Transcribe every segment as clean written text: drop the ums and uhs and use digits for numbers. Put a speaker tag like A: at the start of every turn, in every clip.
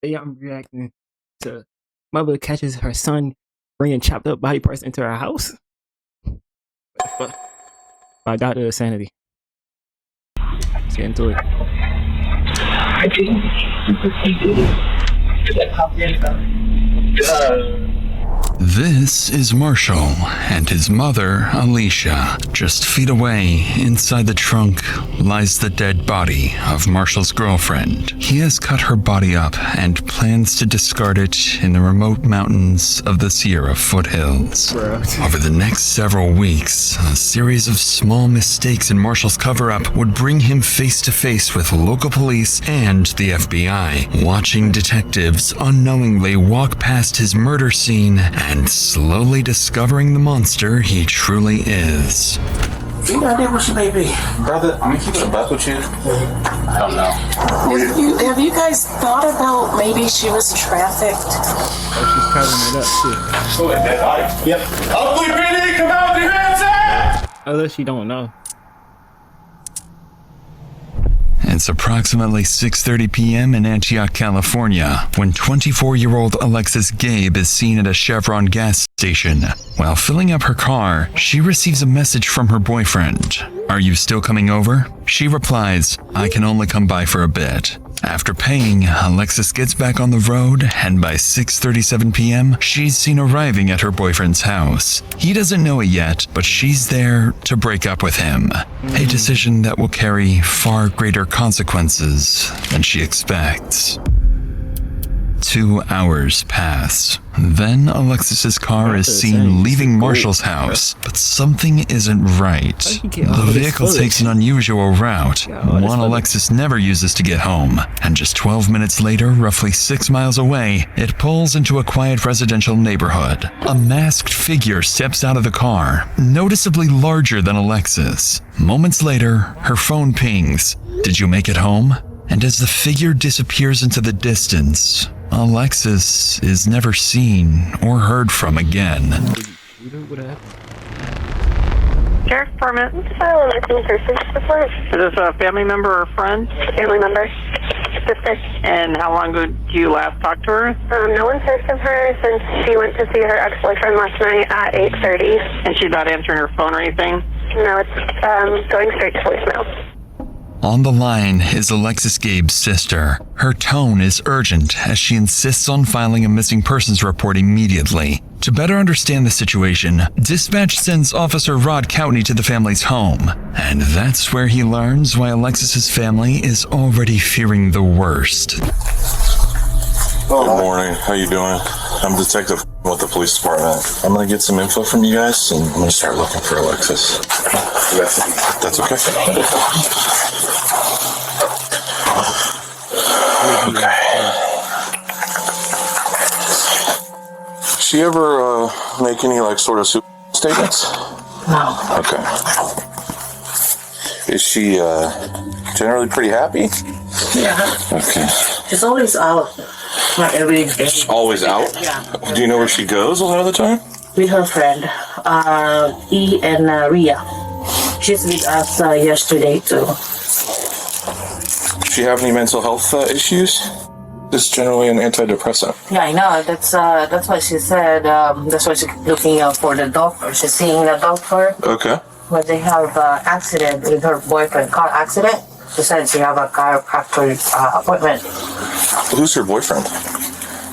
A: Yeah, I'm reacting to mother catches her son bringing chopped up body parts into her house. But by Dr. Sanity. Let's get into it.
B: I didn't.
C: This is Marshall and his mother, Alicia. Just feet away, inside the trunk, lies the dead body of Marshall's girlfriend. He has cut her body up and plans to discard it in the remote mountains of the Sierra foothills. Over the next several weeks, a series of small mistakes in Marshall's cover-up would bring him face to face with local police and the FBI, watching detectives unknowingly walk past his murder scene and slowly discovering the monster he truly is.
D: You got idea where she may be? Brother, I'm gonna keep it a buck with you. I don't know.
E: Have you guys thought about maybe she was trafficked?
A: Oh, she's covering it up too.
D: Oh, dead body. Yep. Oakley PD, come out with your hands up!
A: Unless she don't know.
C: It's approximately 6:30 p.m. in Antioch, California, when 24-year-old Alexis Gabe is seen at a Chevron gas station. While filling up her car, she receives a message from her boyfriend. "Are you still coming over?" She replies, "I can only come by for a bit." After paying, Alexis gets back on the road, and by 6:37 p.m., she's seen arriving at her boyfriend's house. He doesn't know it yet, but she's there to break up with him. A decision that will carry far greater consequences than she expects. 2 hours pass. Then Alexis's car is seen leaving Marshall's house, but something isn't right. The vehicle takes an unusual route, one Alexis never uses to get home, and just 12 minutes later, roughly 6 miles away, it pulls into a quiet residential neighborhood. A masked figure steps out of the car, noticeably larger than Alexis. Moments later, her phone pings. "Did you make it home?" And as the figure disappears into the distance, Alexis is never seen or heard from again.
F: Sheriff's Department.
G: File a missing persons report.
F: Is this a family member or friend?
G: Family member. Sister.
F: And how long ago did you last talk to her?
G: No one's heard from her since she went to see her ex-boyfriend last night at 8:30.
F: And she's not answering her phone or anything?
G: No, it's going straight to voicemail.
C: On the line is Alexis Gabe's sister. Her tone is urgent as she insists on filing a missing persons report immediately. To better understand the situation, dispatch sends Officer Rod Coutney to the family's home. And that's where he learns why Alexis's family is already fearing the worst.
H: Good morning. How you doing? I'm Detective with the police department. I'm gonna get some info from you guys, and I'm gonna start looking for Alexis. That's okay. Okay. She ever make any sort of statements?
E: No.
H: Okay. Is she generally pretty happy?
E: Yeah.
H: Okay.
E: She's always out. Not every day.
H: Always out?
E: Yeah.
H: Do you know where she goes a lot of the time?
E: With her friend, E and Ria. She's with us yesterday too.
H: Does she have any mental health issues? This is generally an antidepressant.
E: Yeah, I know. That's what she said. That's why she's looking for the doctor. She's seeing the doctor.
H: Okay.
E: When they have accident with her boyfriend, car accident. She said she have a chiropractor appointment.
H: Who's her boyfriend?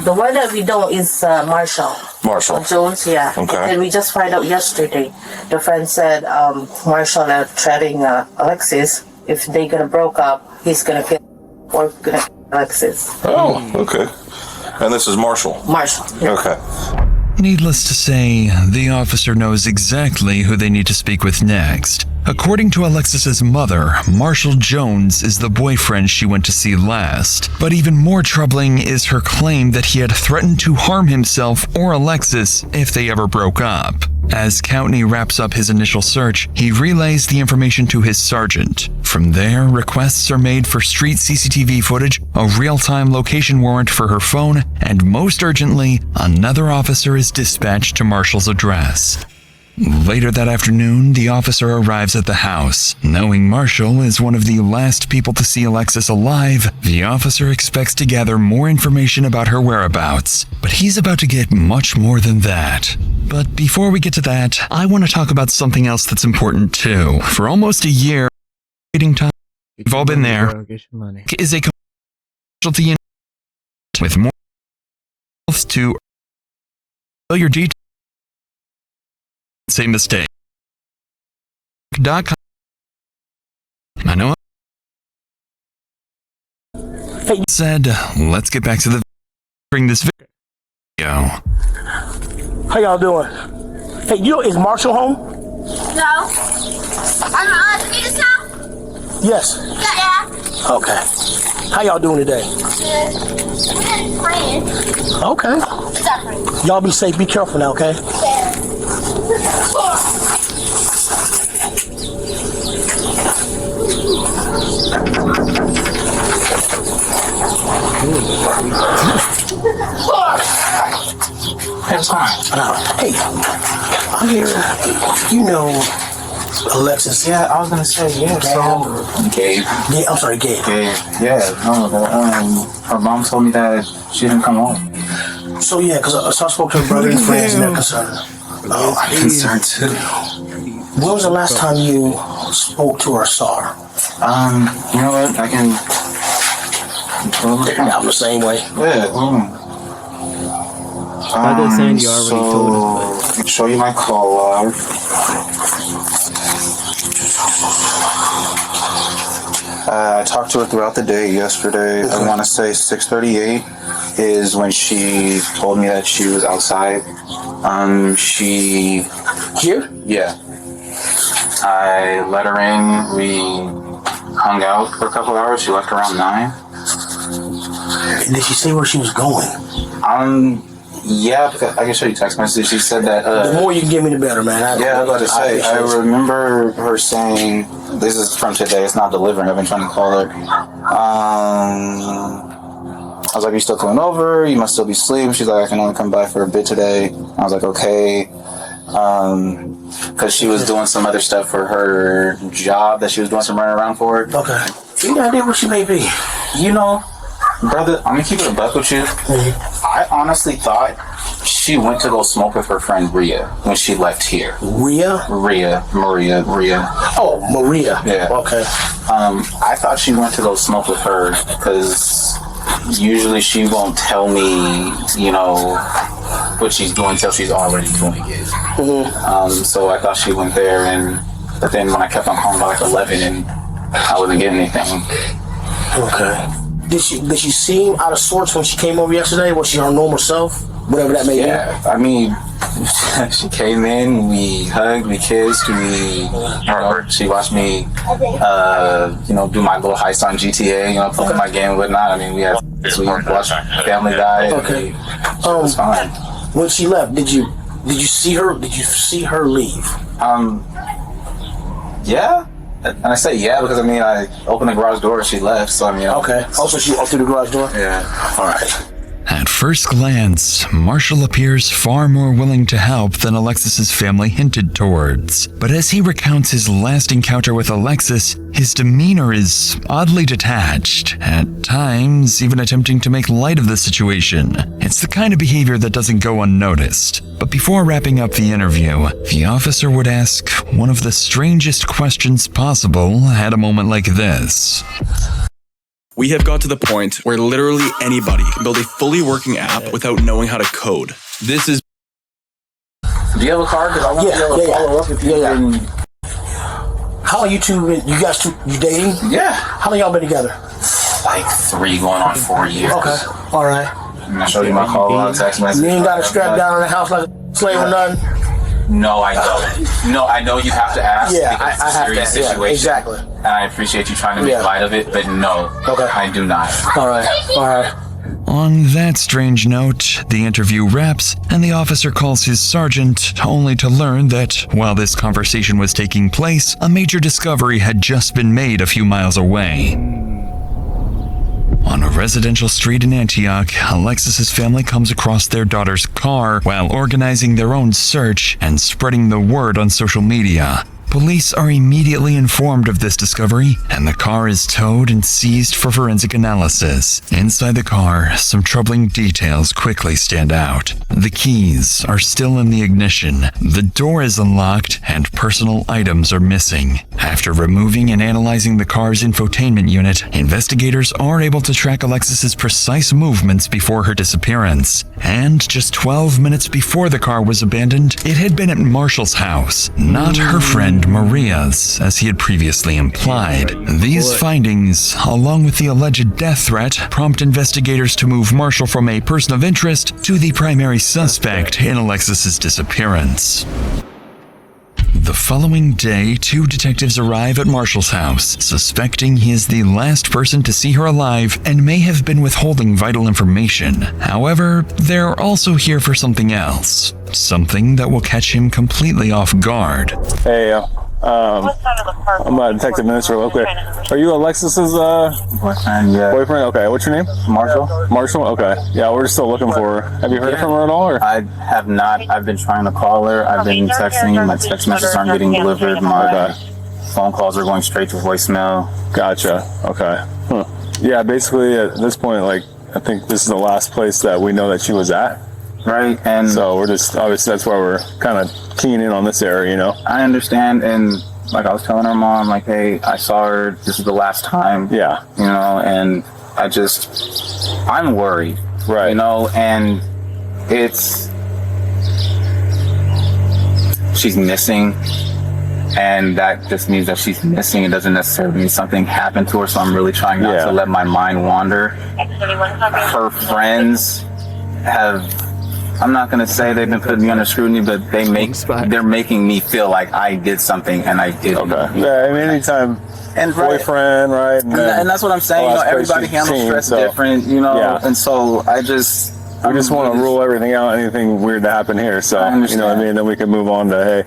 E: The one that we know is Marshall.
H: Marshall.
E: Jones, yeah.
H: Okay.
E: And we just found out yesterday. The friend said Marshall threatening Alexis. If they gonna broke up, he's gonna kill or gonna kill Alexis.
H: Oh, okay. And this is Marshall?
E: Marshall. Yeah.
H: Okay.
C: Needless to say, the officer knows exactly who they need to speak with next. According to Alexis's mother, Marshall Jones is the boyfriend she went to see last. But even more troubling is her claim that he had threatened to harm himself or Alexis if they ever broke up. As Coutney wraps up his initial search, he relays the information to his sergeant. From there, requests are made for street CCTV footage, a real-time location warrant for her phone, and most urgently, another officer is dispatched to Marshall's address. Later that afternoon, the officer arrives at the house. Knowing Marshall is one of the last people to see Alexis alive, the officer expects to gather more information about her whereabouts. But he's about to get much more than that. But before we get to that, I want to talk about something else that's important too. For almost a year, waiting time, we've all been there,
A: Girl, get your money.
C: is a casualty with more to your details. Same mistake. I know. Said, let's get back to the bring this video.
B: How y'all doing? Hey, is Marshall home?
I: No. I'm in this now?
B: Yes.
I: Yeah.
B: Okay. How y'all doing today?
I: Good. We're praying.
B: Okay.
I: Suffering.
B: Y'all be safe. Be careful now, okay?
D: Hey, what's going on?
B: Hey, I'm here. You know Alexis.
D: Yeah, I was gonna say, yeah, so... Gabe.
B: Yeah, I'm sorry, Gabe.
D: Gabe, yeah, no, her mom told me that she didn't come home.
B: So yeah, because I spoke to her brother and friends and they're concerned.
D: Oh, I'm concerned too.
B: When was the last time you spoke to her or saw her?
D: You know what, I can...
B: I'm the same way.
D: Yeah,
A: I thought Sandy already told us,
D: I can show you my call log. I talked to her throughout the day yesterday.
B: Okay.
D: I want to say 6:38 is when she told me that she was outside. She...
B: Here?
D: Yeah. I let her in. We hung out for a couple hours. She left around 9.
B: Did she say where she was going?
D: Yeah, because I can show you text messages. She said that...
B: The more you can give me, the better, man.
D: Yeah, I was about to say, I remember her saying, this is from today, it's not delivering, I've been trying to call her. I was like, you still coming over? You must still be asleep. She's like, I can only come by for a bit today. I was like, okay. Because she was doing some other stuff for her job that she was doing some running around for.
B: Okay. You idea where she may be?
D: You know, brother, I'm gonna keep it a buck with you. I honestly thought she went to go smoke with her friend Rhea when she left here.
B: Maria.
D: Oh,
B: Maria.
D: Yeah.
B: Okay.
D: I thought she went to go smoke with her because usually she won't tell me, you know, what she's doing until she's already doing it. So I thought she went there, but then when I kept on calling by like 11 and I wasn't getting anything.
B: Okay. Did she seem out of sorts when she came over yesterday? Was she her normal self? Whatever that may be?
D: Yeah, I mean, she came in, we hugged, we kissed, she watched me, do my little heist on GTA, playing my game and whatnot. I mean, we watched Family Guy.
B: Okay.
D: It was fine.
B: When she left, did you see her? Did you see her leave?
D: Yeah. And I say yeah because, I opened the garage door and she left, so
B: Okay. Also, she walked through the garage door?
D: Yeah.
B: All right.
C: At first glance, Marshall appears far more willing to help than Alexis's family hinted towards. But as he recounts his last encounter with Alexis, his demeanor is oddly detached, at times even attempting to make light of the situation. It's the kind of behavior that doesn't go unnoticed. But before wrapping up the interview, the officer would ask one of the strangest questions possible at a moment like this.
J: We have got to the point where literally anybody can build a fully working app without knowing how to code. This is...
D: Do you have a car? Because I want to be able to follow up if you can...
B: How long you dating?
D: Yeah.
B: How long y'all been together?
D: Like 3 going on 4 years.
B: Okay. All right.
D: I'm going to show you my call log, text message.
B: You ain't got to strap down in the house like a slave or nothing?
D: No, I don't. No, I know you have to ask.
B: Yeah,
D: because
B: I
D: it's a
B: have
D: serious
B: to. Yeah,
D: situation.
B: exactly.
D: And I appreciate you trying to make light of it, but no, I do not.
B: All right.
C: On that strange note, the interview wraps, and the officer calls his sergeant, only to learn that while this conversation was taking place, a major discovery had just been made a few miles away. On a residential street in Antioch, Alexis's family comes across their daughter's car while organizing their own search and spreading the word on social media. Police are immediately informed of this discovery, and the car is towed and seized for forensic analysis. Inside the car, some troubling details quickly stand out. The keys are still in the ignition, the door is unlocked, and personal items are missing. After removing and analyzing the car's infotainment unit, investigators are able to track Alexis's precise movements before her disappearance. And just 12 minutes before the car was abandoned, it had been at Marshall's house, not her friend Maria's, as he had previously implied. These findings, along with the alleged death threat, prompt investigators to move Marshall from a person of interest to the primary suspect in Alexis's disappearance. The following day, 2 detectives arrive at Marshall's house, suspecting he is the last person to see her alive and may have been withholding vital information. However, they're also here for something else. Something that will catch him completely off guard.
K: Hey, I'm a detective minister. Okay. Are you Alexis's
D: Boyfriend, yeah.
K: boyfriend? Okay. What's your name?
D: Marshall?
K: Marshall? Okay. Yeah, we're still looking for her. Have you heard from her at all? Or?
D: I have not. I've been trying to call her. I've been texting. My text messages aren't getting delivered. My phone calls are going straight to voicemail.
K: Gotcha. Okay. Huh. Yeah, basically at this point, like, I think this is the last place that we know that she was at.
D: Right, and
K: so we're just, obviously that's why we're kind of keying in on this area, you know?
D: I understand, and like I was telling her mom, like, hey, I saw her, this is the last time.
K: Yeah.
D: You know, and I'm worried.
K: Right.
D: You know, and she's missing, and that just means that she's missing. It doesn't necessarily mean something happened to her, so I'm really trying not to let my mind wander. Her friends I'm not going to say they've been putting me under scrutiny, but they're making me feel like I did something and I didn't.
K: Okay. Yeah, I mean, anytime
D: and
K: boyfriend, right?
D: And that's what I'm saying. You know, everybody handles stress different, you know, and so we just
K: want to rule everything out, anything weird to happen here. So, you know what I mean? Then we can move on to, hey,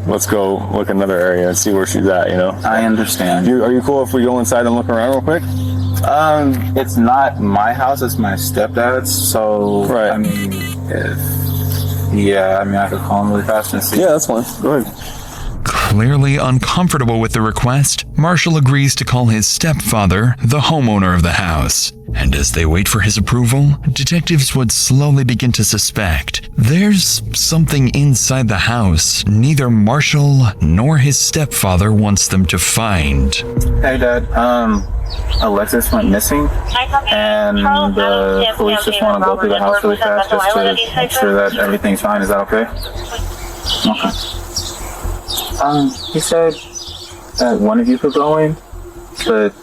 K: let's go look another area and see where she's at, you know?
D: I understand.
K: Are you cool if we go inside and look around real quick?
D: It's not my house, it's my stepdad's, so,
K: right.
D: I mean, I could call him really fast and see.
K: Yeah, that's fine. Go ahead.
C: Clearly uncomfortable with the request, Marshall agrees to call his stepfather the homeowner of the house. And as they wait for his approval, detectives would slowly begin to suspect there's something inside the house neither Marshall nor his stepfather wants them to find.
D: Hey, Dad. Alexis went missing, and the police just want to go through the house really fast just to make sure that everything's fine. Is that okay? Okay. He said that one of you could go in, but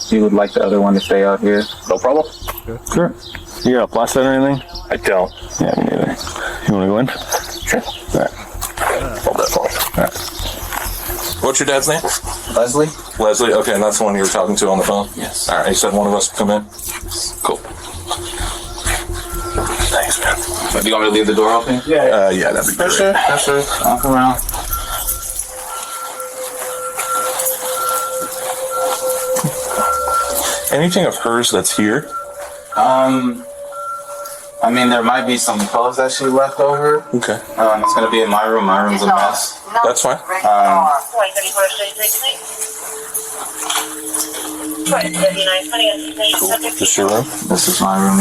D: you would like the other one to stay out here.
K: No problem. Sure. You got a flashlight or anything? I don't. Yeah, me neither. You want to go in? Sure. All right. Hold that for me. All right.
H: What's your dad's name?
D: Leslie.
H: Leslie, okay, and that's the one you were talking to on the phone?
D: Yes.
H: All right, you said one of us would come in? Cool. Thanks, man.
D: Do you want me to leave the door open?
H: Yeah, that'd be great.
D: Sure. I'll come around.
H: Anything of hers that's here?
D: I mean, there might be some clothes that she left over.
H: Okay.
D: It's gonna be in my room. My room's a mess.
H: That's fine. Just your room?
D: This is my room.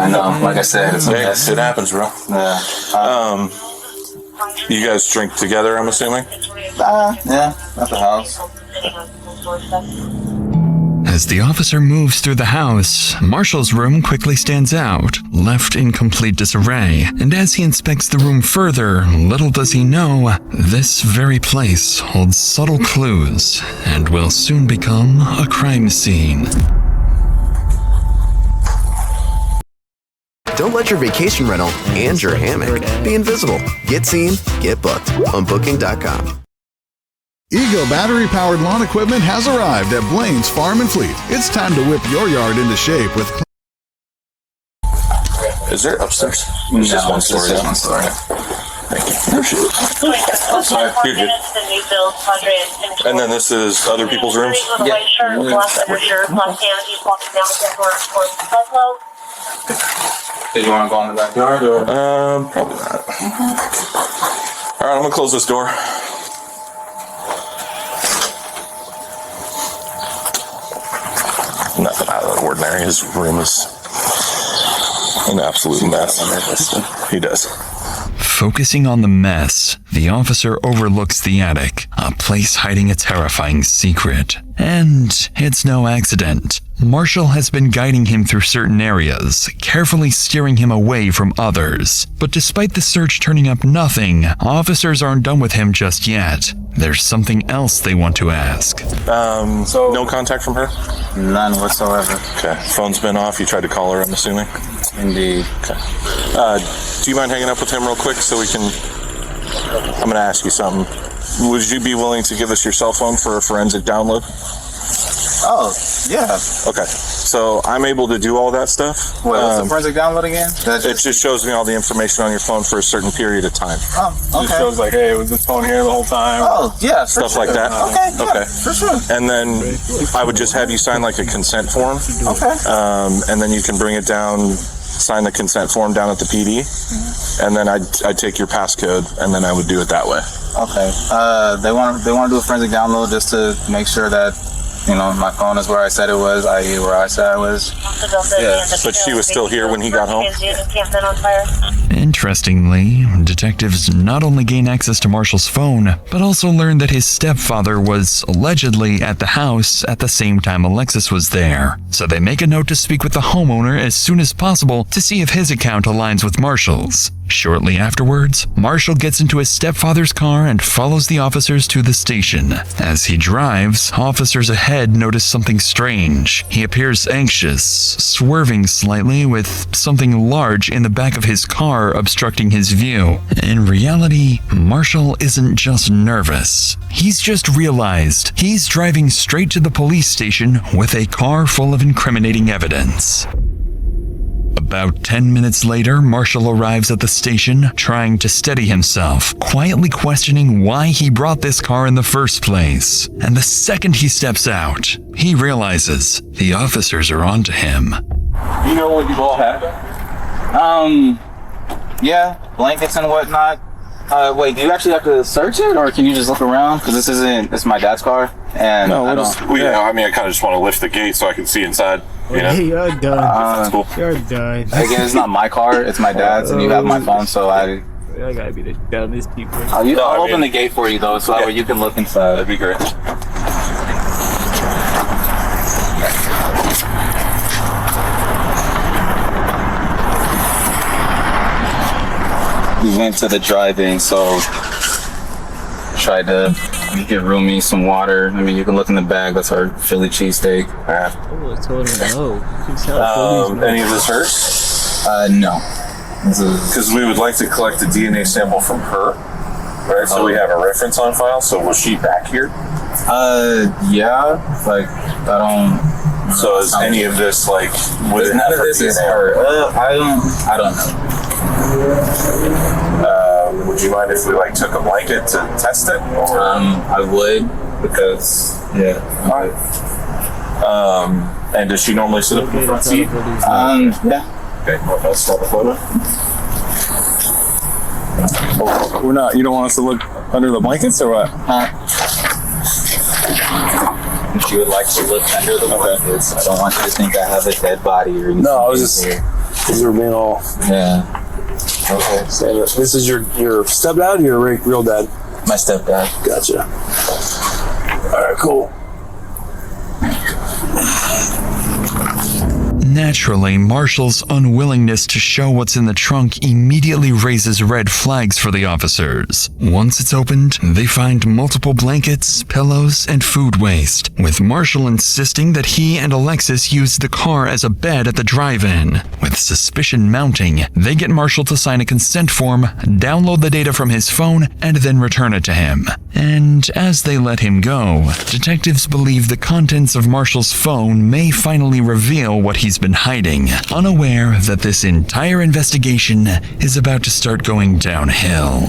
D: I know. Like I said, it's a mess.
H: It happens, bro.
D: Yeah.
H: You guys drink together, I'm assuming?
D: Yeah, at the house.
C: As the officer moves through the house, Marshall's room quickly stands out, left in complete disarray. And as he inspects the room further, little does he know, this very place holds subtle clues and will soon become a crime scene.
L: Don't let your vacation rental and your hammock be invisible. Get seen, get booked on Booking.com.
M: Ego battery-powered lawn equipment has arrived at Blaine's Farm and Fleet. It's time to whip your yard into shape with...
H: Is there upstairs?
D: No,
H: It's just one story.
D: Just one story.
H: Thank you. Appreciate it. I'm sorry. You're good. And then this is other people's rooms?
G: White shirt, black undershirt, black pants. He's walking down the door towards Buffalo.
D: Did you want to go in the backyard or?
H: Probably not. All right, I'm gonna close this door. Nothing out of the ordinary. His room is an absolute mess. He does.
C: Focusing on the mess, the officer overlooks the attic, a place hiding a terrifying secret. And it's no accident. Marshall has been guiding him through certain areas, carefully steering him away from others. But despite the search turning up nothing, officers aren't done with him just yet. There's something else they want to ask.
H: So no contact from her?
D: None whatsoever.
H: Okay. Phone's been off. You tried to call her, I'm assuming?
D: Indeed.
H: Okay. Do you mind hanging up with him real quick so we can... I'm going to ask you something. Would you be willing to give us your cell phone for a forensic download?
D: Oh, yeah.
H: Okay. So I'm able to do all that stuff.
D: What's the forensic download again?
H: It just shows me all the information on your phone for a certain period of time.
D: Oh, okay.
K: It shows like, hey, was this phone here the whole time?
D: Oh, yeah.
H: Stuff like that.
D: Okay, yeah, for sure.
H: And then I would just have you sign like a consent form.
D: Okay.
H: And then you can bring it down, sign the consent form down at the PD. And then I'd take your passcode, and then I would do it that way.
D: Okay. They want to do a forensic download just to make sure that, you know, my phone is where I said it was, i.e. where I said I was.
H: Yeah, but she was still here when he got home?
C: Interestingly, detectives not only gain access to Marshall's phone, but also learn that his stepfather was allegedly at the house at the same time Alexis was there. So they make a note to speak with the homeowner as soon as possible to see if his account aligns with Marshall's. Shortly afterwards, Marshall gets into his stepfather's car and follows the officers to the station. As he drives, officers ahead notice something strange. He appears anxious, swerving slightly with something large in the back of his car obstructing his view. In reality, Marshall isn't just nervous. He's just realized he's driving straight to the police station with a car full of incriminating evidence. About 10 minutes later, Marshall arrives at the station, trying to steady himself, quietly questioning why he brought this car in the first place. And the second he steps out, he realizes the officers are onto him.
K: You know what you all have?
D: Yeah, blankets and whatnot. Wait, do you actually have to search it, or can you just look around? Because it's my dad's car, and
H: I kind of just want to lift the gate so I can see inside. You know?
A: You're done.
H: That's cool.
A: You're done.
D: Again, it's not my car, it's my dad's, and you have my phone, so I
A: gotta be the dumbest people.
D: I'll open the gate for you, though, so that way you can look inside.
H: That'd be great.
D: We went to the drive-in, so tried to get Rumi some water. I mean, you can look in the bag. That's our Philly cheesesteak.
A: Oh, I told him no.
H: Any of this hers?
D: No.
H: Because we would like to collect a DNA sample from her, right? So we have a reference on file. So was she back here?
D: Yeah. Like, I don't.
H: So is any of this like?
D: None of this is her. I don't know.
H: Would you mind if we like took a blanket to test it? Or?
D: I would, because
H: and does she normally sit up in the front seat?
D: Yeah.
H: Okay, well, let's start the photo.
K: We're not. You don't want us to look under the blankets, or what?
D: She would like to look under the blankets. I don't want you to think I have a dead body or anything.
K: No, I was just. Because we're being all.
D: Yeah.
K: Okay. So this is your stepdad or your real dad?
D: My stepdad.
K: Gotcha. All right, cool.
C: Naturally, Marshall's unwillingness to show what's in the trunk immediately raises red flags for the officers. Once it's opened, they find multiple blankets, pillows, and food waste, with Marshall insisting that he and Alexis used the car as a bed at the drive-in. With suspicion mounting, they get Marshall to sign a consent form, download the data from his phone, and then return it to him. And as they let him go, detectives believe the contents of Marshall's phone may finally reveal what he's been hiding, unaware that this entire investigation is about to start going downhill.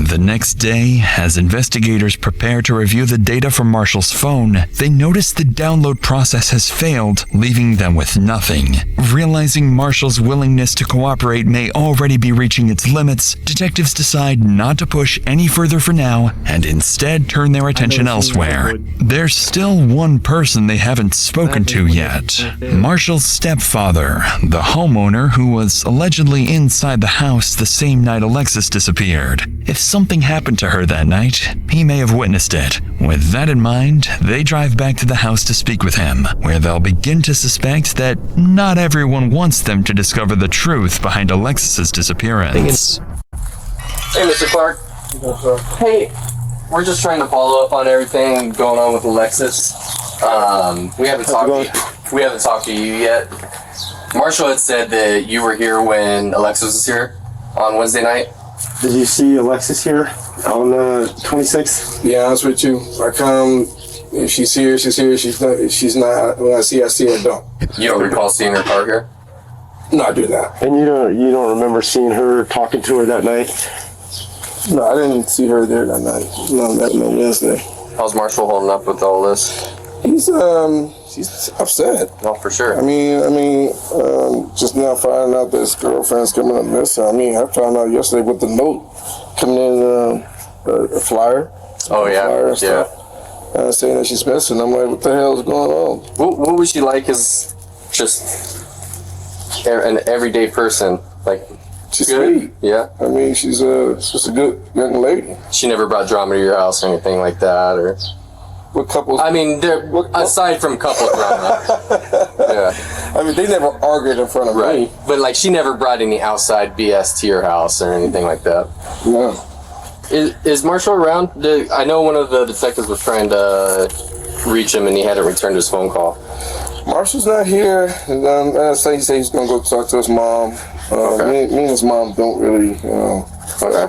C: The next day, as investigators prepare to review the data from Marshall's phone, they notice the download process has failed, leaving them with nothing. Realizing Marshall's willingness to cooperate may already be reaching its limits, detectives decide not to push any further for now and instead turn their attention elsewhere. There's still one person they haven't spoken to yet. Marshall's stepfather, the homeowner who was allegedly inside the house the same night Alexis disappeared. If something happened to her that night, he may have witnessed it. With that in mind, they drive back to the house to speak with him, where they'll begin to suspect that not everyone wants them to discover the truth behind Alexis's disappearance.
N: Hey, Mr. Clark. Hey, we're just trying to follow up on everything going on with Alexis. We haven't talked to you yet. Marshall had said that you were here when Alexis was here on Wednesday night.
O: Did you see Alexis here on the 26th?
P: Be honest with you, I come, if she's here, she's here, if she's not, when I see her, I don't.
N: You don't recall seeing her car here?
P: No, I do not.
O: And you don't remember seeing her, talking to her that night?
P: No, I didn't see her there that night. No, Wednesday.
N: How's Marshall holding up with all this?
P: He's upset.
N: No, for sure.
P: I mean, just now finding out that his girlfriend's coming up missing. I mean, I found out yesterday with the note coming in, a flyer.
N: Oh, yeah.
P: Flyer and stuff. Saying that she's missing. I'm like, what the hell is going on?
N: What was she like as just an everyday person? Like,
P: she's
N: good?
P: Sweet.
N: Yeah.
P: I mean, she's just a good young lady.
N: She never brought drama to your house or anything like that, or?
P: What couples?
N: I mean, aside from couple drama. Yeah.
P: I mean, they never argued in front of me.
N: But like, she never brought any outside BS to your house or anything like that.
P: No.
N: Is Marshall around? I know one of the detectives was trying to reach him and he hadn't returned his phone call.
P: Marshall's not here. And he said he's gonna go talk to his mom. Me and his mom don't really,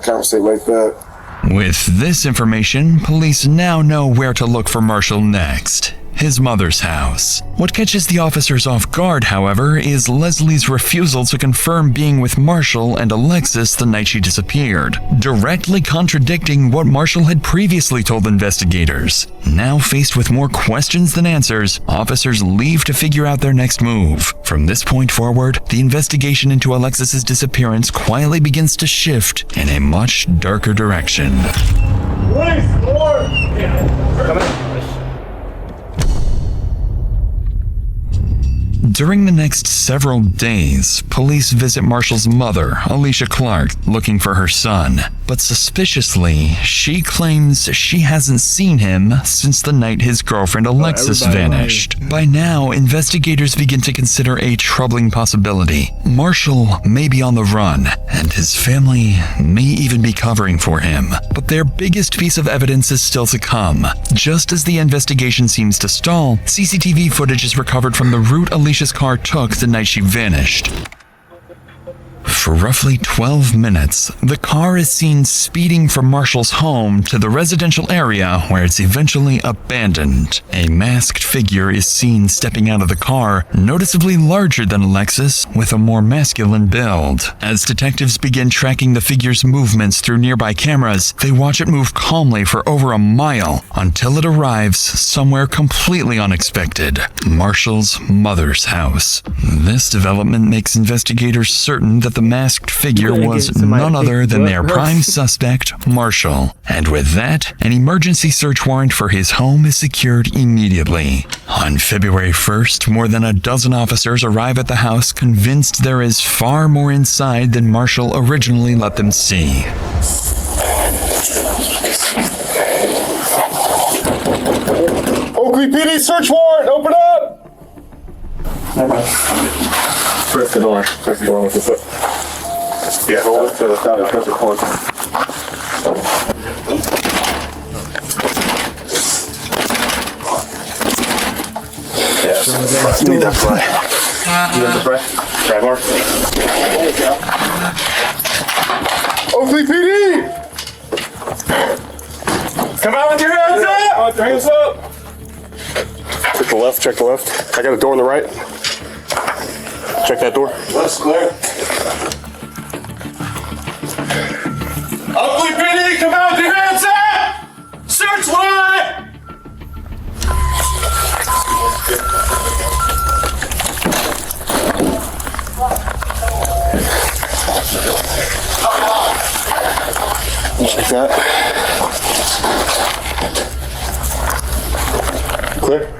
P: conversate like that.
C: With this information, police now know where to look for Marshall next. His mother's house. What catches the officers off guard, however, is Leslie's refusal to confirm being with Marshall and Alexis the night she disappeared, directly contradicting what Marshall had previously told investigators. Now faced with more questions than answers, officers leave to figure out their next move. From this point forward, the investigation into Alexis's disappearance quietly begins to shift in a much darker direction.
O: Police, Lord! Come in.
C: During the next several days, police visit Marshall's mother, Alicia Clark, looking for her son. But suspiciously, she claims she hasn't seen him since the night his girlfriend Alexis vanished. By now, investigators begin to consider a troubling possibility. Marshall may be on the run, and his family may even be covering for him. But their biggest piece of evidence is still to come. Just as the investigation seems to stall, CCTV footage is recovered from the route Alicia's car took the night she vanished. For roughly 12 minutes, the car is seen speeding from Marshall's home to the residential area where it's eventually abandoned. A masked figure is seen stepping out of the car, noticeably larger than Alexis, with a more masculine build. As detectives begin tracking the figure's movements through nearby cameras, they watch it move calmly for over a mile until it arrives somewhere completely unexpected: Marshall's mother's house. This development makes investigators certain that the masked figure was none other than their prime suspect, Marshall. And with that, an emergency search warrant for his home is secured immediately. On February 1st, more than a dozen officers arrive at the house, convinced there is far more inside than Marshall originally let them see.
O: Oakley PD search warrant, open up! Press the door. Press the door with your foot. Yeah, hold it to the side. Press the cord. Yes. You need that spray. You need the spray? Grab more. There you go. Oakley PD! Come out with your hands up! Hands up! Check the left, check the left. I got a door on the right. Check that door.
B: That's clear.
O: Oakley PD, come out with your hands up! Search warrant! Like that. Clear.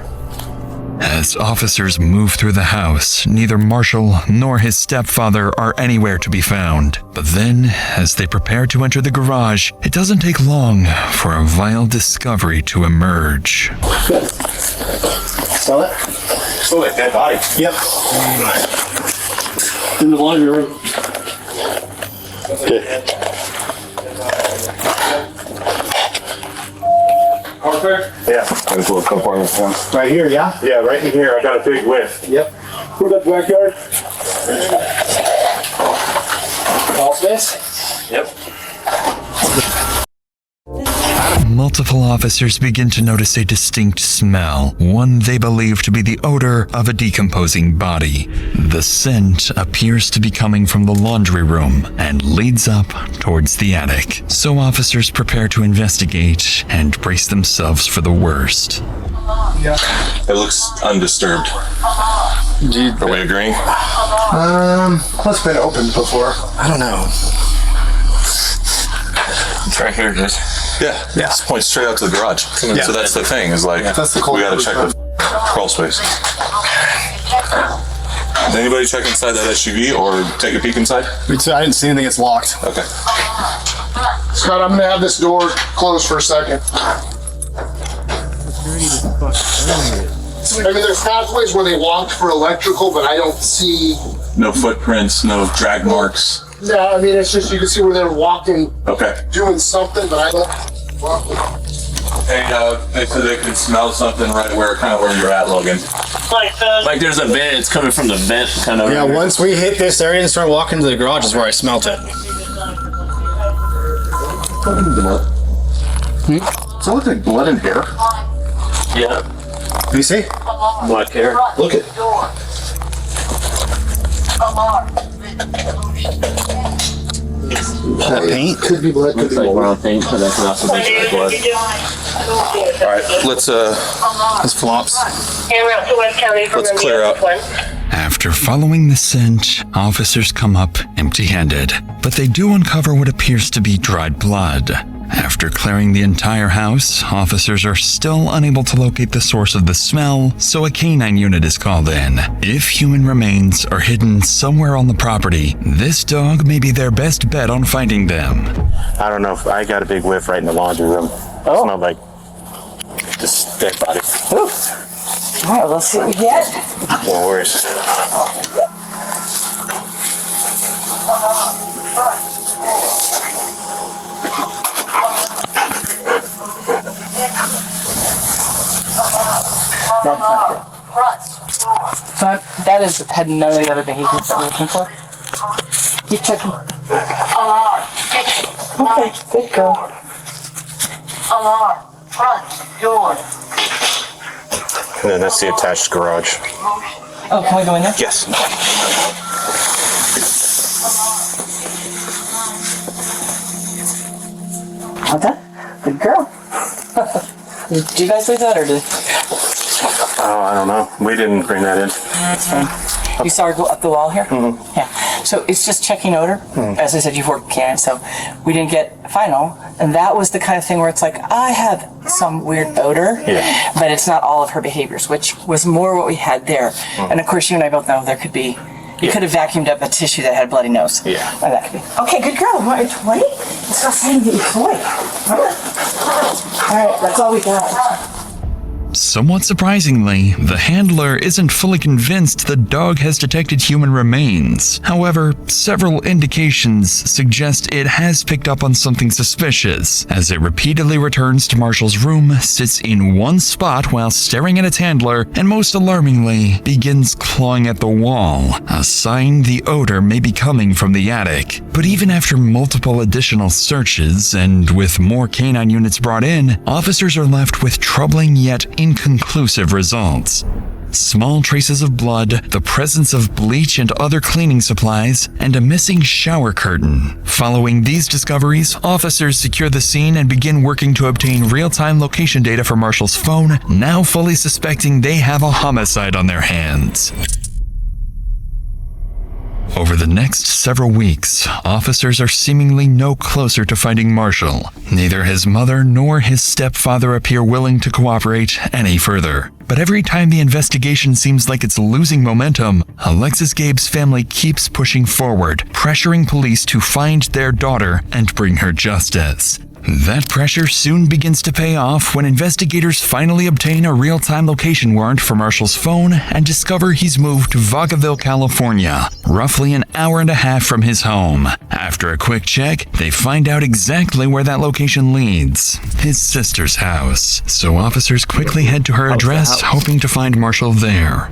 C: As officers move through the house, neither Marshall nor his stepfather are anywhere to be found. But then, as they prepare to enter the garage, it doesn't take long for a vile discovery to emerge.
O: Smell it? Smell like dead body. Yep. In the laundry room. Okay.
B: Parker?
O: Yeah. There's a little compartment.
B: Right here, yeah?
O: Yeah, right in here. I got a big whiff.
B: Yep.
O: Who that backyard?
B: All this?
O: Yep.
C: Multiple officers begin to notice a distinct smell, one they believe to be the odor of a decomposing body. The scent appears to be coming from the laundry room and leads up towards the attic. So officers prepare to investigate and brace themselves for the worst.
H: Yeah. It looks undisturbed. Are we agreeing?
B: It's been opened before. I don't know.
H: It's right here, guys. Yeah. It's points straight out to the garage.
B: Yeah.
H: So that's the thing, is like,
B: That's the
H: we gotta check the crawl space. Did anybody check inside that SUV or take a peek inside?
B: I didn't see anything. It's locked.
H: Okay.
P: Scott, I'm gonna have this door closed for a second. I mean, there's pathways where they walked for electrical, but I don't see.
H: No footprints, no drag marks.
P: No, I mean, it's just you can see where they're walking,
H: Okay.
P: doing something, but I don't.
H: Hey, they said they could smell something right where you're at, Logan.
N: Like there's a vent, it's coming from the vent kind of.
B: Yeah, once we hit this area and start walking to the garage is where I smelt it.
O: Does it look like blood and hair?
N: Yeah.
B: Let me see.
N: Black hair.
O: Look at.
B: That paint?
P: Could be blood, could be blood.
N: Brown paint, but that can also be blood.
H: Alright, let's
B: flops.
H: Let's clear out.
C: After following the scent, officers come up empty-handed, but they do uncover what appears to be dried blood. After clearing the entire house, officers are still unable to locate the source of the smell, so a canine unit is called in. If human remains are hidden somewhere on the property, this dog may be their best bet on finding them.
O: I don't know if I got a big whiff right in the laundry room. It smelled like just dead body.
E: All right, let's see what we get.
O: No worries.
E: So that had none of the other behaviors that we're looking for. Keep checking. Okay, good girl.
I: Alarm. Front door.
O: And then that's the attached garage.
E: Oh, can we go in there?
O: Yes.
E: All done? Good girl. Did you guys leave that or did?
O: Oh, I don't know. We didn't bring that in.
E: That's fine. You saw her go up the wall here?
O: Mm-hmm.
E: Yeah. So it's just checking odor. As I said, you've worked can, so we didn't get final. And that was the kind of thing where it's like, I have some weird odor, but it's not all of her behaviors, which was more what we had there. And of course, you and I both know there could be, you could have vacuumed up a tissue that had a bloody nose.
O: Yeah.
E: And that could be. Okay, good girl. You want your toy? It's not saying get your toy. All right, that's all we got.
C: Somewhat surprisingly, the handler isn't fully convinced the dog has detected human remains. However, several indications suggest it has picked up on something suspicious, as it repeatedly returns to Marshall's room, sits in one spot while staring at its handler, and most alarmingly, begins clawing at the wall, a sign the odor may be coming from the attic. But even after multiple additional searches, and with more canine units brought in, officers are left with troubling yet inconclusive results. Small traces of blood, the presence of bleach and other cleaning supplies, and a missing shower curtain. Following these discoveries, officers secure the scene and begin working to obtain real-time location data for Marshall's phone, now fully suspecting they have a homicide on their hands. Over the next several weeks, officers are seemingly no closer to finding Marshall. Neither his mother nor his stepfather appear willing to cooperate any further. But every time the investigation seems like it's losing momentum, Alexis Gabe's family keeps pushing forward, pressuring police to find their daughter and bring her justice. That pressure soon begins to pay off when investigators finally obtain a real-time location warrant for Marshall's phone and discover he's moved to Vacaville, California, roughly an hour and a half from his home. After a quick check, they find out exactly where that location leads: his sister's house. So officers quickly head to her address, hoping to find Marshall there.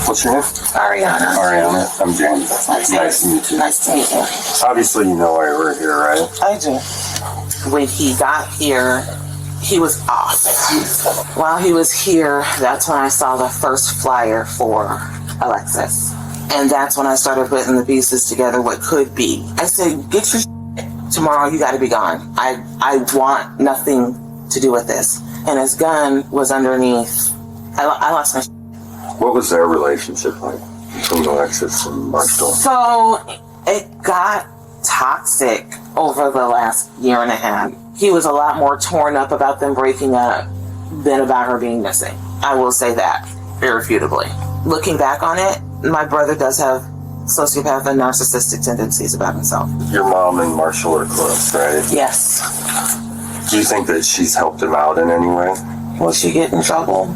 O: What's your name?
G: Ariana.
O: Ariana. I'm James. Nice to meet you.
G: Nice to meet you.
O: Obviously, you know why we're here, right?
G: I do. When he got here, he was off. While he was here, that's when I saw the first flyer for Alexis. And that's when I started putting the pieces together, what could be. I said, get your shit. Tomorrow you gotta be gone. I want nothing to do with this. And his gun was underneath. I lost my shit.
O: What was their relationship like between Alexis and Marshall?
G: So it got toxic over the last year and a half. He was a lot more torn up about them breaking up than about her being missing. I will say that, irrefutably. Looking back on it, my brother does have sociopath and narcissistic tendencies about himself.
O: Your mom and Marshall are close, right?
G: Yes.
O: Do you think that she's helped him out in any way?
G: Will she get in trouble?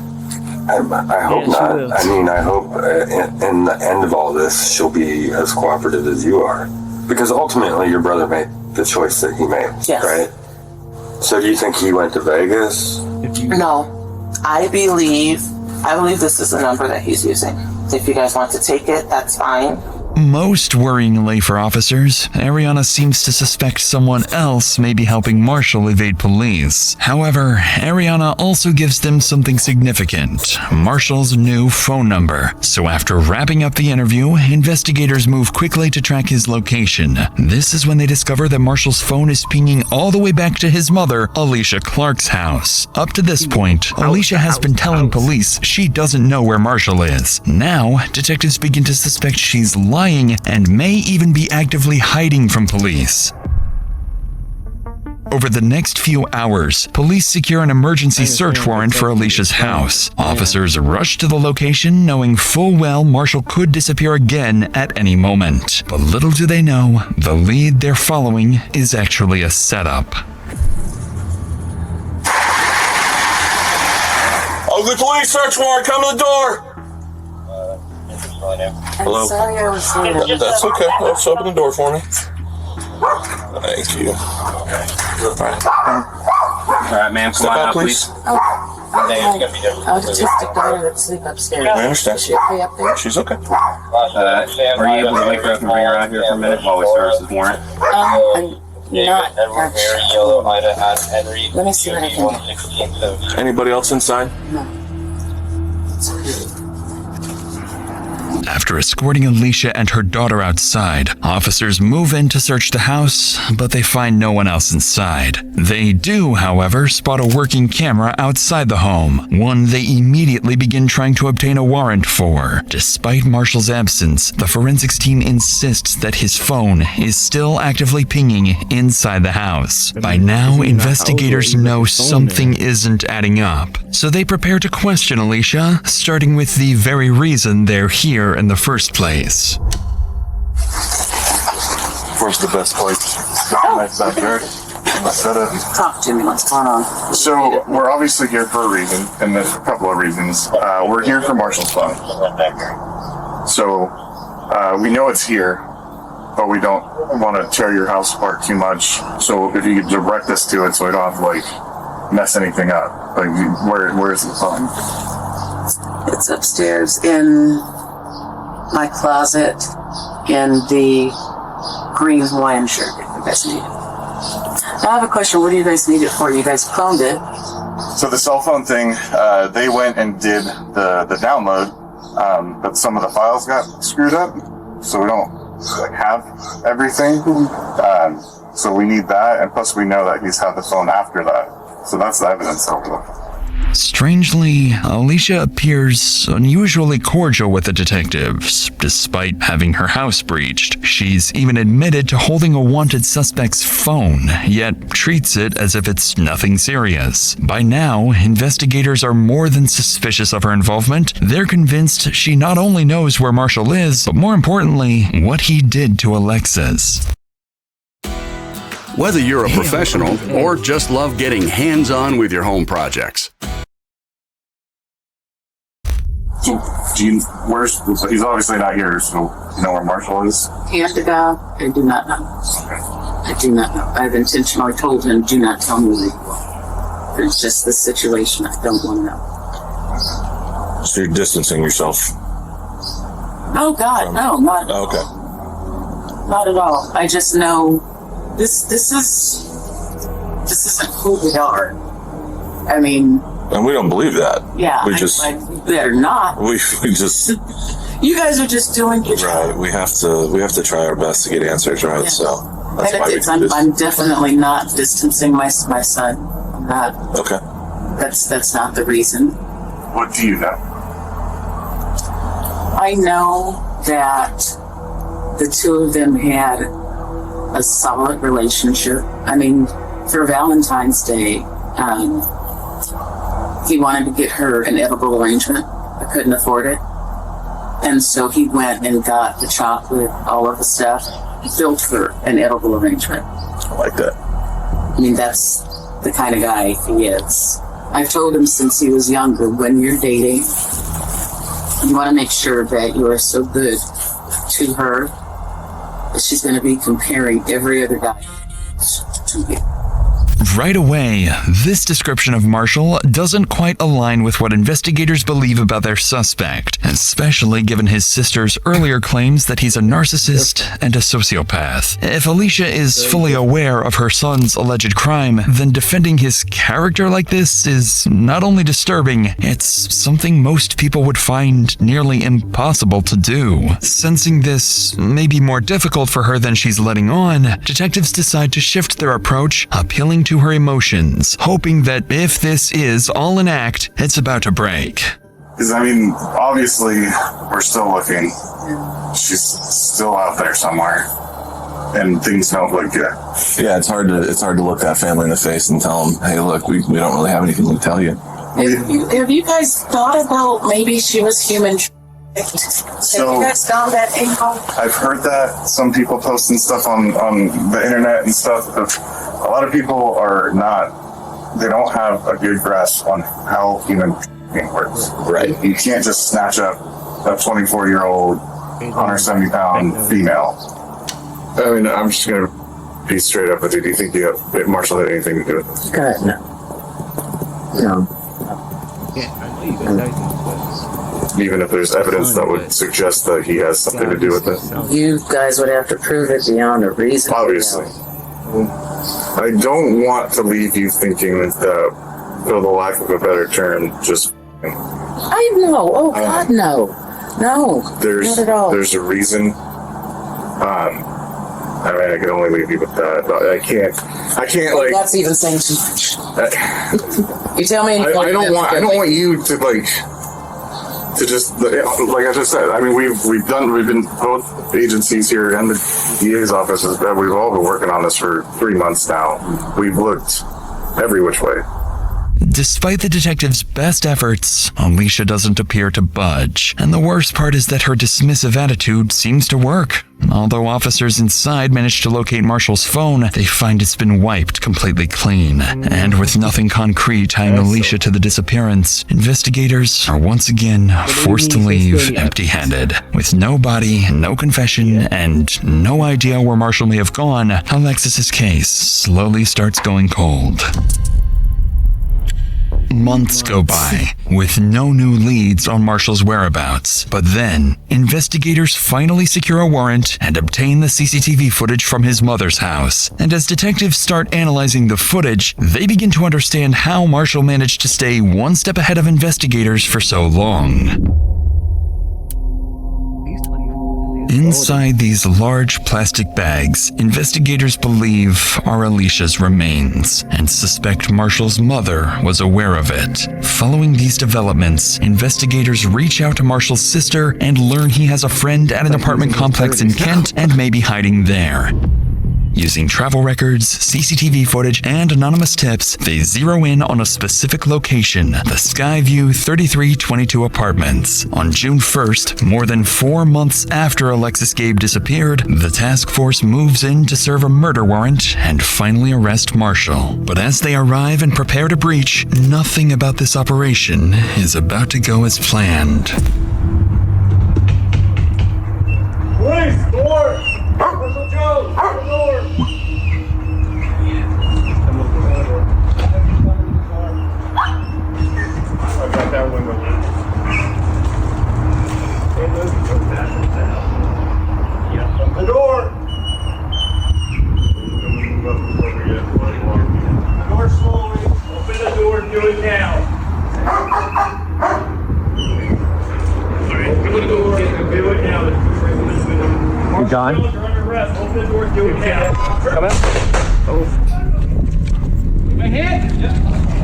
O: I hope not. I mean, I hope in the end of all this, she'll be as cooperative as you are. Because ultimately, your brother made the choice that he made,
G: yes.
O: Right? So do you think he went to Vegas?
G: No. I believe this is the number that he's using. If you guys want to take it, that's fine.
C: Most worryingly for officers, Ariana seems to suspect someone else may be helping Marshall evade police. However, Ariana also gives them something significant: Marshall's new phone number. So after wrapping up the interview, investigators move quickly to track his location. This is when they discover that Marshall's phone is pinging all the way back to his mother, Alicia Clark's house. Up to this point, Alicia has been telling police she doesn't know where Marshall is. Now, detectives begin to suspect she's lying and may even be actively hiding from police. Over the next few hours, police secure an emergency search warrant for Alicia's house. Officers rush to the location, knowing full well Marshall could disappear again at any moment. But little do they know, the lead they're following is actually a setup.
O: Ugly police search warrant, come to the door!
G: Hello? I'm sorry I was late.
O: That's okay. Let's open the door for me. Thank you. All
Q: right, ma'am.
O: Step out, please.
G: I was just a daughter that sleep upstairs.
O: I understand.
G: Is she okay up there?
O: She's okay.
Q: Were you able to wake her up and bring her out here for a minute while we service this warrant?
G: I'm not actually. Let me see what I can do.
O: Anybody else inside?
G: No.
C: After escorting Alicia and her daughter outside, officers move in to search the house, but they find no one else inside. They do, however, spot a working camera outside the home, one they immediately begin trying to obtain a warrant for. Despite Marshall's absence, the forensics team insists that his phone is still actively pinging inside the house. By now, investigators know something isn't adding up, so they prepare to question Alicia, starting with the very reason they're here in the first place.
H: Where's the best place? Nice backyard.
G: Talk to me. What's going on?
R: So we're obviously here for a reason, and there's a couple of reasons. We're here for Marshall's phone. So we know it's here, but we don't want to tear your house apart too much. So if you could direct us to it, so we don't have to like mess anything up. Like where is the phone?
S: It's upstairs in my closet in the green Hawaiian shirt if you guys need it. Now I have a question. What do you guys need it for? You guys cloned it.
R: So the cell phone thing, they went and did the download, but some of the files got screwed up, so we don't have everything. So we need that, and plus we know that he's had the phone after that. So that's the evidence that we're looking for.
C: Strangely, Alicia appears unusually cordial with the detectives, despite having her house breached. She's even admitted to holding a wanted suspect's phone, yet treats it as if it's nothing serious. By now, investigators are more than suspicious of her involvement. They're convinced she not only knows where Marshall is, but more importantly, what he did to Alexis.
T: Whether you're a professional or just love getting hands-on with your home projects.
R: So, he's obviously not here, so you know where Marshall is?
S: Hand to God, I do not know. I do not know. I've intentionally told him, do not tell me where you are. It's just the situation I don't want to know.
H: So you're distancing yourself?
S: Oh God, no, not
H: Okay.
S: Not at all. I just know this isn't who we are. I mean,
H: And we don't believe that.
S: yeah,
H: We
S: I
H: just,
S: better not.
H: we just,
S: You guys are just doing your job.
H: right. We have to try our best to get answers, right?
S: Yeah.
H: So that's why we do this.
S: I'm definitely not distancing my son. I'm not.
H: Okay.
S: That's not the reason.
R: What do you know?
S: I know that the two of them had a solid relationship. I mean, for Valentine's Day, he wanted to get her an edible arrangement. I couldn't afford it. And so he went and got the chocolate, all of the stuff, built her an edible arrangement.
H: I like that.
S: I mean, that's the kind of guy he is. I've told him since he was younger, when you're dating, you want to make sure that you are so good to her that she's going to be comparing every other guy to you.
C: Right away, this description of Marshall doesn't quite align with what investigators believe about their suspect, especially given his sister's earlier claims that he's a narcissist and a sociopath. If Alicia is fully aware of her son's alleged crime, then defending his character like this is not only disturbing, it's something most people would find nearly impossible to do. Sensing this may be more difficult for her than she's letting on, detectives decide to shift their approach, appealing to her emotions, hoping that if this is all an act, it's about to break.
R: Because, I mean, obviously, we're still looking. She's still out there somewhere. And things don't look good.
H: Yeah, it's hard to look that family in the face and tell them, hey, look, we don't really have anything to tell you.
S: Have you guys thought about maybe she was human? Have you guys found that info?
R: I've heard that some people posting stuff on the internet and stuff. But a lot of people they don't have a good grasp on how human works.
H: Right.
R: You can't just snatch up a 24-year-old, 170-pound female. I mean, I'm just going to be straight up with you. Do you think Marshall had anything to do with this?
S: God, no. No.
R: Even if there's evidence that would suggest that he has something to do with it?
S: You guys would have to prove it beyond a reason.
R: Obviously. I don't want to leave you thinking that, for the lack of a better term, just...
S: I know. Oh, God, no. No, not at all.
R: There's a reason. I mean, I can only leave you with that, but I can't
S: Well, that's even saying too much. You tell me.
R: I don't want you to to just, like I just said. I mean, we've been both agencies here and the DA's offices that we've all been working on this for 3 months now. We've looked every which way.
C: Despite the detective's best efforts, Alicia doesn't appear to budge. And the worst part is that her dismissive attitude seems to work. Although officers inside manage to locate Marshall's phone, they find it's been wiped completely clean. And with nothing concrete tying Alicia to the disappearance, investigators are once again forced to leave empty-handed. With no body, no confession, and no idea where Marshall may have gone, Alexis's case slowly starts going cold. Months go by with no new leads on Marshall's whereabouts. But then, investigators finally secure a warrant and obtain the CCTV footage from his mother's house. And as detectives start analyzing the footage, they begin to understand how Marshall managed to stay one step ahead of investigators for so long. Inside these large plastic bags, investigators believe are Alicia's remains and suspect Marshall's mother was aware of it. Following these developments, investigators reach out to Marshall's sister and learn he has a friend at an apartment complex in Kent and may be hiding there. Using travel records, CCTV footage, and anonymous tips, they zero in on a specific location, the Skyview 3322 apartments. On June 1st, more than 4 months after Alexis Gabe disappeared, the task force moves in to serve a murder warrant and finally arrest Marshall. But as they arrive and prepare to breach, nothing about this operation is about to go as planned.
U: Police, door! Marshall Jones, open the door! I got that window. Open the door! The door slowly. Open the door, do it now. Open the door, do it now.
K: You gone?
U: Open the door, do it now.
K: Come out. Oh.
U: My hand?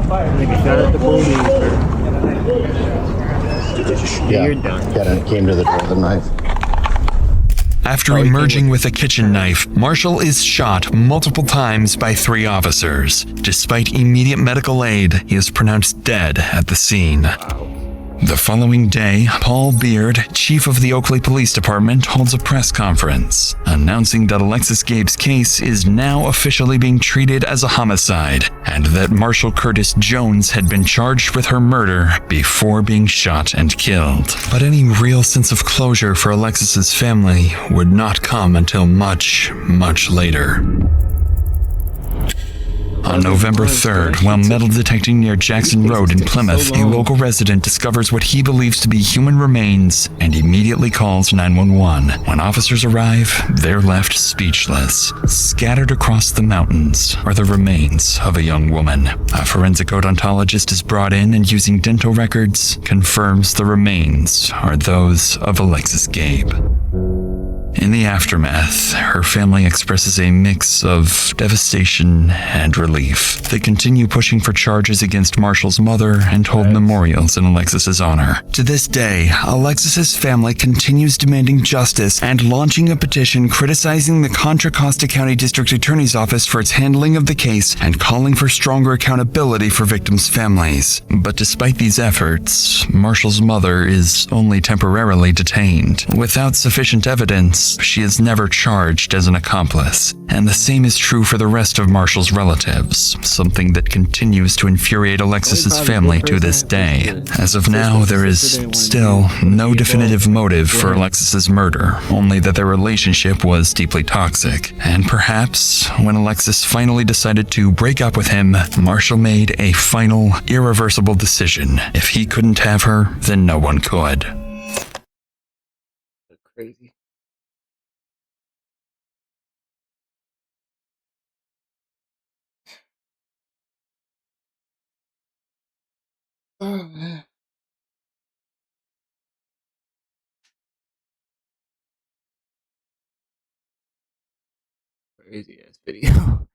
A: Nigga shot at the police.
V: Yeah, came to the door with a knife.
C: After emerging with a kitchen knife, Marshall is shot multiple times by 3 officers. Despite immediate medical aid, he is pronounced dead at the scene. The following day, Paul Beard, chief of the Oakley Police Department, holds a press conference, announcing that Alexis Gabe's case is now officially being treated as a homicide, and that Marshall Curtis Jones had been charged with her murder before being shot and killed. But any real sense of closure for Alexis's family would not come until much, much later. On November 3rd, while metal detecting near Jackson Road in Plymouth, a local resident discovers what he believes to be human remains and immediately calls 911. When officers arrive, they're left speechless. Scattered across the mountains are the remains of a young woman. A forensic odontologist is brought in and, using dental records, confirms the remains are those of Alexis Gabe. In the aftermath, her family expresses a mix of devastation and relief. They continue pushing for charges against Marshall's mother and hold memorials in Alexis's honor. To this day, Alexis's family continues demanding justice and launching a petition criticizing the Contra Costa County District Attorney's Office for its handling of the case and calling for stronger accountability for victims' families. But despite these efforts, Marshall's mother is only temporarily detained. Without sufficient evidence, she is never charged as an accomplice, and the same is true for the rest of Marshall's relatives, something that continues to infuriate Alexis's family to this day. As of now, there is still no definitive motive for Alexis's murder, only that their relationship was deeply toxic. And perhaps, when Alexis finally decided to break up with him, Marshall made a final, irreversible decision. If he couldn't have her, then no one could.
A: Crazy. Oh man. Crazy ass video.